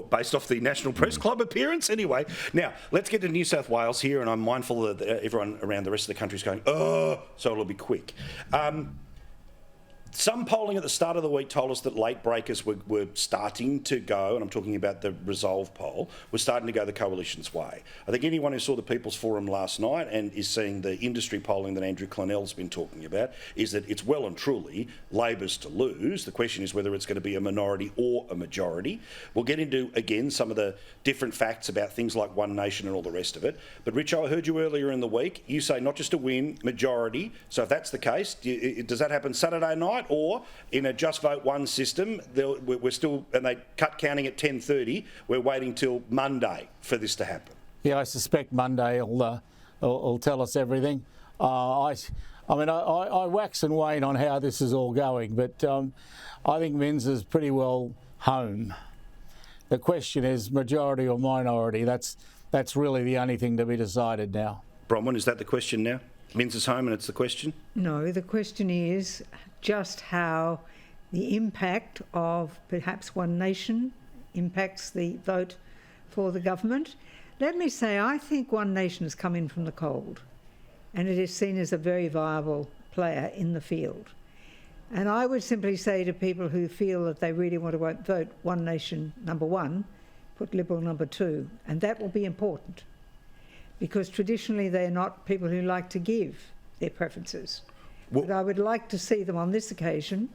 based off the National Press Club appearance? Anyway, now, let's get to New South Wales here, and I'm mindful that everyone around the rest of the country is going, oh, so it'll be quick. Some polling at the start of the week told us that late breakers were starting to go, and I'm talking about the Resolve poll, was starting to go the coalition's way. I think anyone who saw the People's Forum last night and is seeing the industry polling that Andrew Clennell's been talking about is that it's well and truly Labor's to lose. The question is whether it's going to be a minority or a majority. We'll get into, again, some of the different facts about things like One Nation and all the rest of it. But, Richo, I heard you earlier in the week. You say not just a win, majority. So if that's the case, does that happen Saturday night? Or in a just vote one system, we're still, and they cut counting at 10:30. We're waiting till Monday for this to happen. Yeah, I suspect Monday will tell us everything. I wax and wane on how this is all going, but I think Minns is pretty well home. The question is majority or minority. That's really the only thing to be decided now. Bronwyn, is that the question now? Minns is home and it's the question? No, the question is just how the impact of perhaps One Nation impacts the vote for the government. Let me say, I think One Nation has come in from the cold, and it is seen as a very viable player in the field. And I would simply say to people who feel that they really want to vote One Nation number one, put Liberal number two, and that will be important, because traditionally they're not people who like to give their preferences. But I would like to see them on this occasion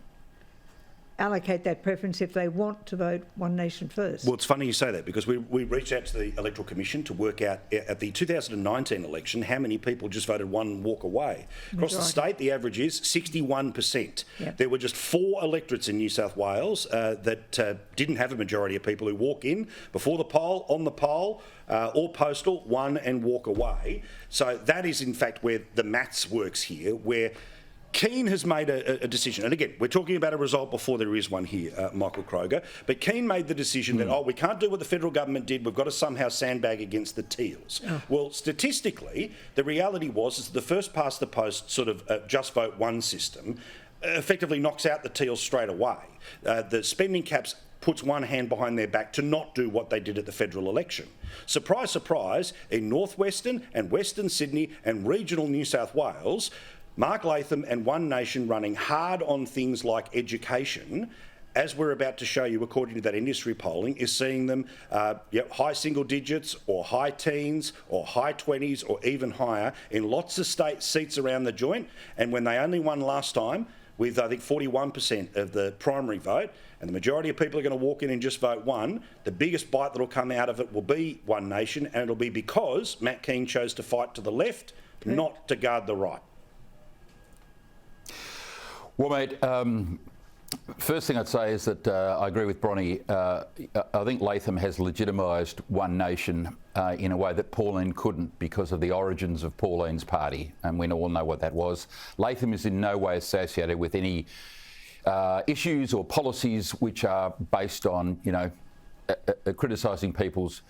allocate that preference if they want to vote One Nation first. Well, it's funny you say that, because we reached out to the Electoral Commission to work out at the 2019 election how many people just voted one and walk away. Across the state, the average is 61%. Yep. There were just 4 electorates in New South Wales that didn't have a majority of people who walk in before the poll, on the poll, or postal, one and walk away. So that is in fact where the maths works here, where Keane has made a decision, and again, we're talking about a result before there is one here, Michael Kroger, but Keane made the decision that, we can't do what the federal government did, we've got to somehow sandbag against the Teals. Oh. Well, statistically, the reality was the first past the post sort of just vote one system effectively knocks out the Teals straight away. The spending caps puts one hand behind their back to not do what they did at the federal election. Surprise, surprise, in northwestern and western Sydney and regional New South Wales, Mark Latham and One Nation running hard on things like education, as we're about to show you according to that industry polling, is seeing them high single digits or high teens or high 20s or even higher in lots of state seats around the joint. And when they only won last time with, I think, 41% of the primary vote, and the majority of people are going to walk in and just vote one, the biggest bite that will come out of it will be One Nation, and it'll be because Matt Keane chose to fight to the left, not to guard the right. Well, mate, first thing I'd say is that I agree with Bronnie. I think Latham has legitimised One Nation in a way that Pauline couldn't because of the origins of Pauline's party, and we all know what that was. Latham is in no way associated with any issues or policies which are based on, criticising people's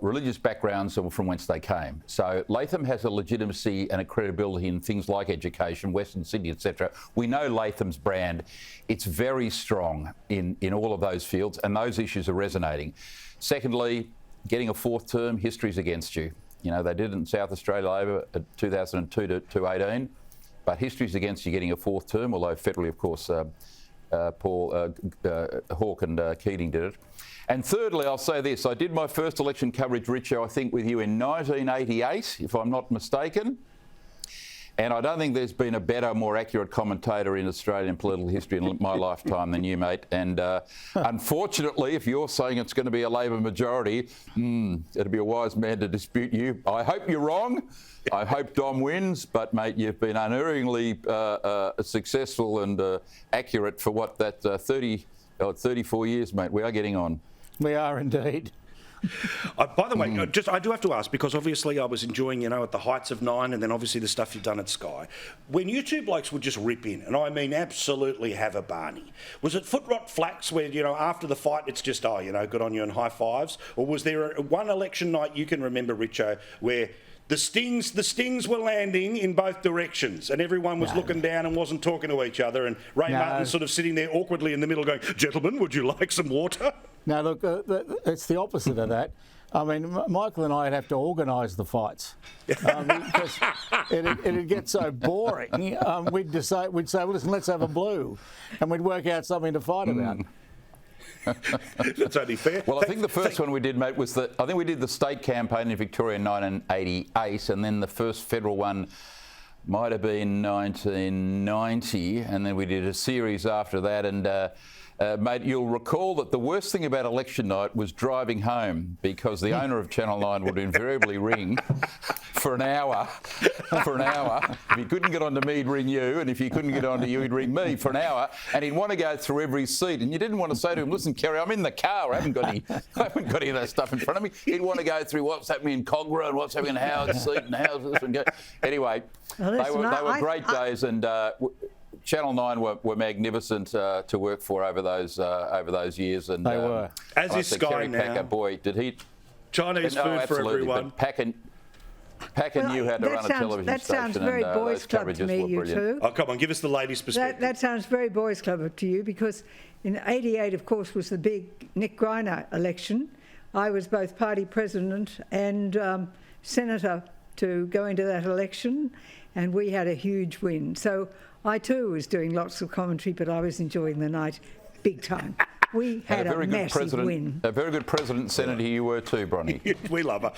religious backgrounds or from whence they came. So Latham has a legitimacy and a credibility in things like education, Western Sydney, etc. We know Latham's brand. It's very strong in all of those fields, and those issues are resonating. Secondly, getting a fourth term, history's against you. They did it in South Australia over 2002 to 2018, but history's against you getting a fourth term, although federally, of course, Paul Hawke and Keating did it. And thirdly, I'll say this. I did my first election coverage, Richo, I think with you in 1988, if I'm not mistaken. And I don't think there's been a better, more accurate commentator in Australian political history in my lifetime than you, mate. And unfortunately, if you're saying it's going to be a Labor majority, it'd be a wise man to dispute you. I hope you're wrong. I hope Dom wins. But, mate, you've been unerringly successful and accurate for what, 34 years, mate. We are getting on. We are indeed. By the way, I do have to ask, because obviously I was enjoying, at the heights of 9, and then obviously the stuff you've done at Sky. When you two blokes would just rip in, and I mean absolutely have a Barney, was it foot rot flax where, after the fight it's just, good on you and high fives? Or was there one election night you can remember, Richo, where The stings were landing in both directions, and everyone was looking down and wasn't talking to each other. And Ray Martin sort of sitting there awkwardly in the middle, going, "Gentlemen, would you like some water?" Now, look, it's the opposite of that. I mean, Michael and I'd have to organise the fights because it'd get so boring. We'd say, well, listen, let's have a blue, and we'd work out something to fight about. That's only fair. Well, I think the first one we did, mate, was I think we did the state campaign in Victoria in 1988, and then the first federal one might have been 1990, and then we did a series after that. And mate, you'll recall that the worst thing about election night was driving home, because the owner of Channel 9 would invariably ring for an hour. If he couldn't get onto me, he'd ring you, and if he couldn't get onto you, he'd ring me for an hour, and he'd want to go through every seat. And you didn't want to say to him, "Listen, Kerry, I'm in the car. I haven't got any of that stuff in front of me." He'd want to go through what's happening in Cogra and what's happening in Howard's seat and how's this one go. Anyway, Well, they were great days, and Channel 9 were magnificent to work for over those years. And They were. As is Sky Kerry now. Packer, boy, did he... Chinese food for absolutely, everyone. but Packer knew how to run a television that station. sounds very and boys' those club to coverages me, were you brilliant. two. Oh, come on, give us the ladies' perspective. That sounds very boys' club to you, because in '88, of course, was the big Nick Greiner election. I was both party president and senator to go into that election, and we had a huge win. So I too was doing lots of commentary, but I was enjoying the night big time. We had a massive win. A very good president and senator you were too, Bronnie. We love her.